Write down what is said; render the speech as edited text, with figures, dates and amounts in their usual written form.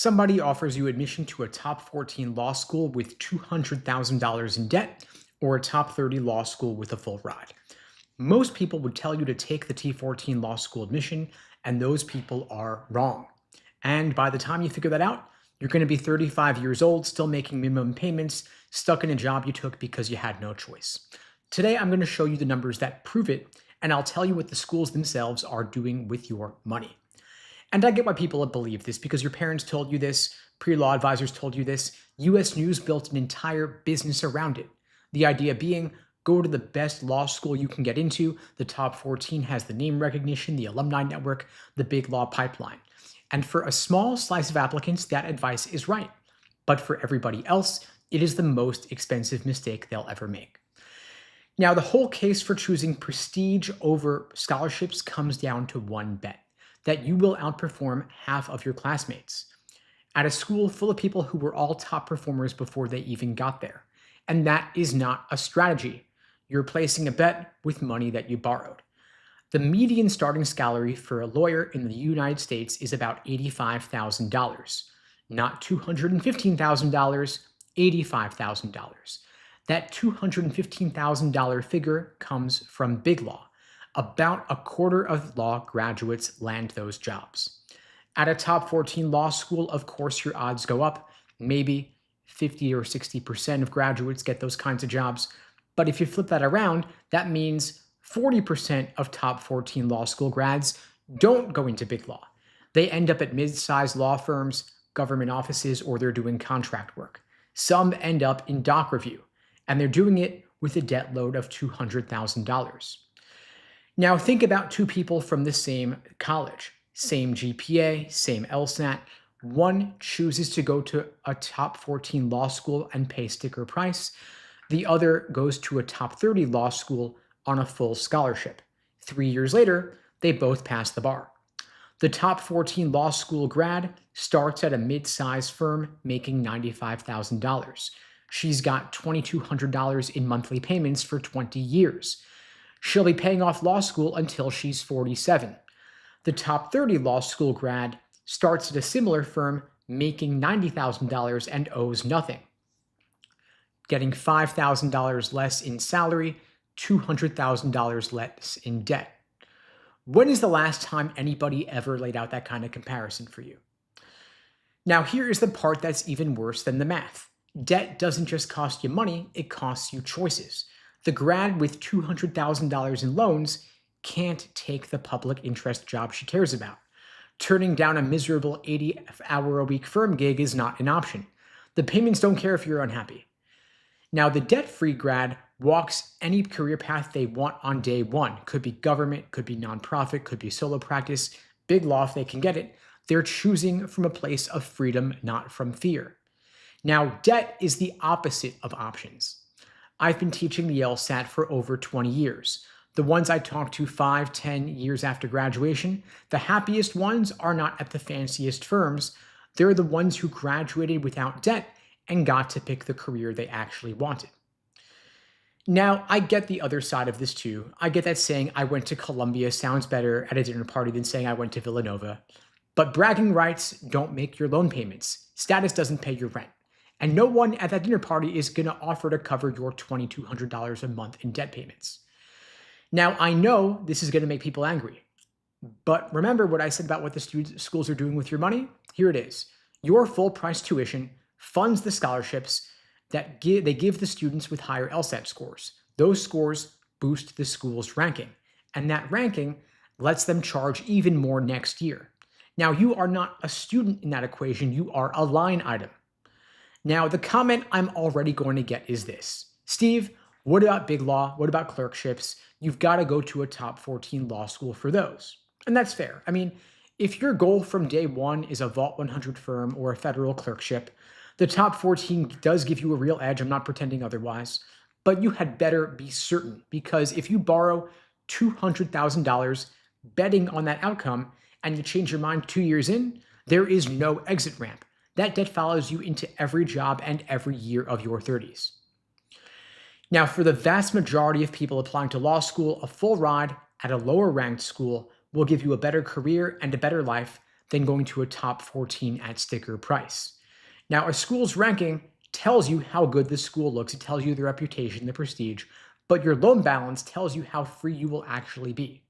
Somebody offers you admission to a top 14 law school with $200,000 in debt or a top 30 law school with a full ride. Most people would tell you to take the T14 law school admission, and those people are wrong. And by the time you figure that out, you're going to be 35 years old, still making minimum payments, stuck in a job you took because you had no choice. Today, I'm going to show you the numbers that prove it, and I'll tell you what the schools themselves are doing with your money. And I get why people believe this, because your parents told you this, pre-law advisors told you this, US News built an entire business around it. The idea being, go to the best law school you can get into. The top 14 has the name recognition, the alumni network, the big law pipeline. And for a small slice of applicants, that advice is right. But for everybody else, it is the most expensive mistake they'll ever make. Now, the whole case for choosing prestige over scholarships comes down to one bet: that you will outperform half of your classmates at a school full of people who were all top performers before they even got there. And that is not a strategy. You're placing a bet with money that you borrowed. The median starting salary for a lawyer in the United States is about $85,000, not $215,000, $85,000. That $215,000 figure comes from big law. About a quarter of law graduates land those jobs. At a top 14 law school, of course, your odds go up. Maybe 50 or 60% of graduates get those kinds of jobs. But if you flip that around, that means 40% of top 14 law school grads don't go into big law. They end up at mid-sized law firms, government offices, or they're doing contract work. Some end up in doc review, and they're doing it with a debt load of $200,000. Now think about two people from the same college, same GPA, same LSAT. One chooses to go to a top 14 law school and pay sticker price. The other goes to a top 30 law school on a full scholarship. 3 years later, they both pass the bar. The top 14 law school grad starts at a mid-sized firm making $95,000. She's got $2,200 in monthly payments for 20 years. She'll be paying off law school until she's 47. The top 30 law school grad starts at a similar firm making $90,000 and owes nothing, getting $5,000 less in salary, $200,000 less in debt. When is the last time anybody ever laid out that kind of comparison for you? Now, here is the part that's even worse than the math. Debt doesn't just cost you money, it costs you choices. The grad with $200,000 in loans can't take the public interest job she cares about. Turning down a miserable 80-hour-a-week firm gig is not an option. The payments don't care if you're unhappy. Now, the debt-free grad walks any career path they want on day one. Could be government, could be nonprofit, could be solo practice, big law if they can get it. They're choosing from a place of freedom, not from fear. Now, debt is the opposite of options. I've been teaching the LSAT for over 20 years. The ones I talk to 5, 10 years after graduation, the happiest ones are not at the fanciest firms. They're the ones who graduated without debt and got to pick the career they actually wanted. Now, I get the other side of this too. I get that saying I went to Columbia sounds better at a dinner party than saying I went to Villanova. But bragging rights don't make your loan payments. Status doesn't pay your rent. And no one at that dinner party is going to offer to cover your $2,200 a month in debt payments. Now, I know this is going to make people angry. But remember what I said about what the schools are doing with your money? Here it is. Your full price tuition funds the scholarships that they give the students with higher LSAT scores. Those scores boost the school's ranking, and that ranking lets them charge even more next year. Now, you are not a student in that equation, you are a line item. Now, the comment I'm already going to get is this: Steve, what about big law? What about clerkships? You've got to go to a top 14 law school for those. And that's fair. I mean, if your goal from day one is a Vault 100 firm or a federal clerkship, the top 14 does give you a real edge. I'm not pretending otherwise. But you had better be certain, because if you borrow $200,000 betting on that outcome and you change your mind 2 years in, there is no exit ramp. That debt follows you into every job and every year of your 30s. Now, for the vast majority of people applying to law school, a full ride at a lower ranked school will give you a better career and a better life, than going to a top 14 at sticker price. Now, a school's ranking tells you how good this school looks, it tells you the reputation, the prestige, but your loan balance tells you how free you will actually be.